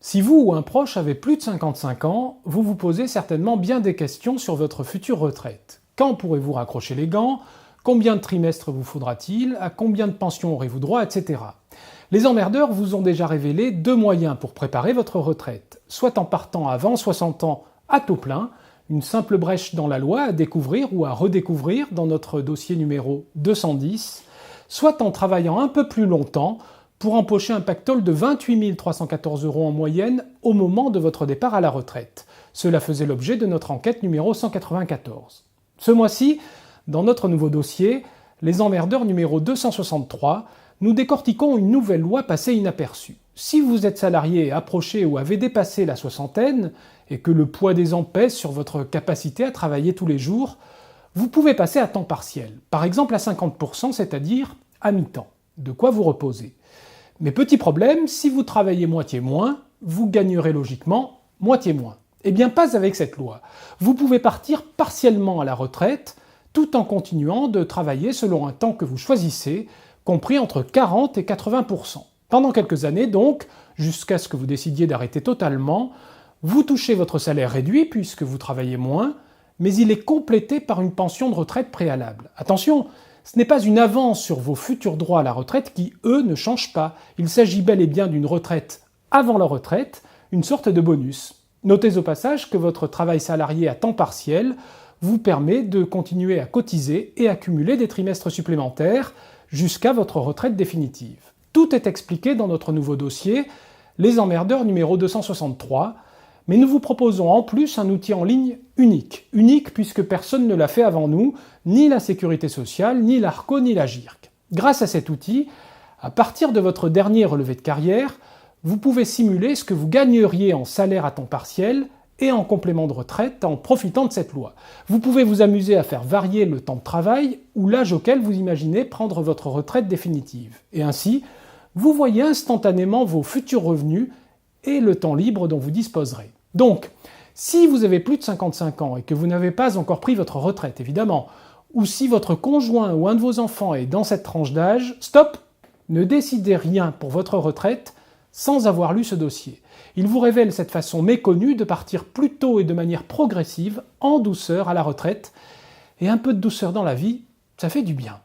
Si vous ou un proche avez plus de 55 ans, vous vous posez certainement bien des questions sur votre future retraite. Quand pourrez-vous raccrocher les gants? Combien de trimestres vous faudra-t-il? À combien de pensions aurez-vous droit? Etc. Les emmerdeurs vous ont déjà révélé deux moyens pour préparer votre retraite. Soit en partant avant 60 ans à taux plein, une simple brèche dans la loi à découvrir ou à redécouvrir dans notre dossier numéro 210, soit en travaillant un peu plus longtemps pour empocher un pactole de 28 314 € en moyenne au moment de votre départ à la retraite. Cela faisait l'objet de notre enquête numéro 194. Ce mois-ci, dans notre nouveau dossier, Les emmerdeurs numéro 263, nous décortiquons une nouvelle loi passée inaperçue. Si vous êtes salarié, approché ou avez dépassé la soixantaine, et que le poids des ans pèse sur votre capacité à travailler tous les jours, vous pouvez passer à temps partiel, par exemple à 50%, c'est-à-dire à mi-temps. De quoi vous reposer. Mais petit problème, si vous travaillez moitié moins, vous gagnerez logiquement moitié moins. Eh bien pas avec cette loi. Vous pouvez partir partiellement à la retraite, tout en continuant de travailler selon un temps que vous choisissez, compris entre 40 et 80%. Pendant quelques années donc, jusqu'à ce que vous décidiez d'arrêter totalement, vous touchez votre salaire réduit puisque vous travaillez moins, mais il est complété par une pension de retraite préalable. Attention, ce n'est pas une avance sur vos futurs droits à la retraite qui, eux, ne changent pas. Il s'agit bel et bien d'une retraite avant la retraite, une sorte de bonus. Notez au passage que votre travail salarié à temps partiel vous permet de continuer à cotiser et accumuler des trimestres supplémentaires jusqu'à votre retraite définitive. Tout est expliqué dans notre nouveau dossier, Les emmerdeurs numéro 263, mais nous vous proposons en plus un outil en ligne unique. Unique puisque personne ne l'a fait avant nous, ni la Sécurité sociale, ni l'ARCO, ni la GIRC. Grâce à cet outil, à partir de votre dernier relevé de carrière, vous pouvez simuler ce que vous gagneriez en salaire à temps partiel et en complément de retraite en profitant de cette loi. Vous pouvez vous amuser à faire varier le temps de travail ou l'âge auquel vous imaginez prendre votre retraite définitive. Et ainsi, vous voyez instantanément vos futurs revenus et le temps libre dont vous disposerez. Donc, si vous avez plus de 55 ans et que vous n'avez pas encore pris votre retraite, évidemment, ou si votre conjoint ou un de vos enfants est dans cette tranche d'âge, stop! Ne décidez rien pour votre retraite sans avoir lu ce dossier. Il vous révèle cette façon méconnue de partir plus tôt et de manière progressive, en douceur à la retraite, et un peu de douceur dans la vie, ça fait du bien.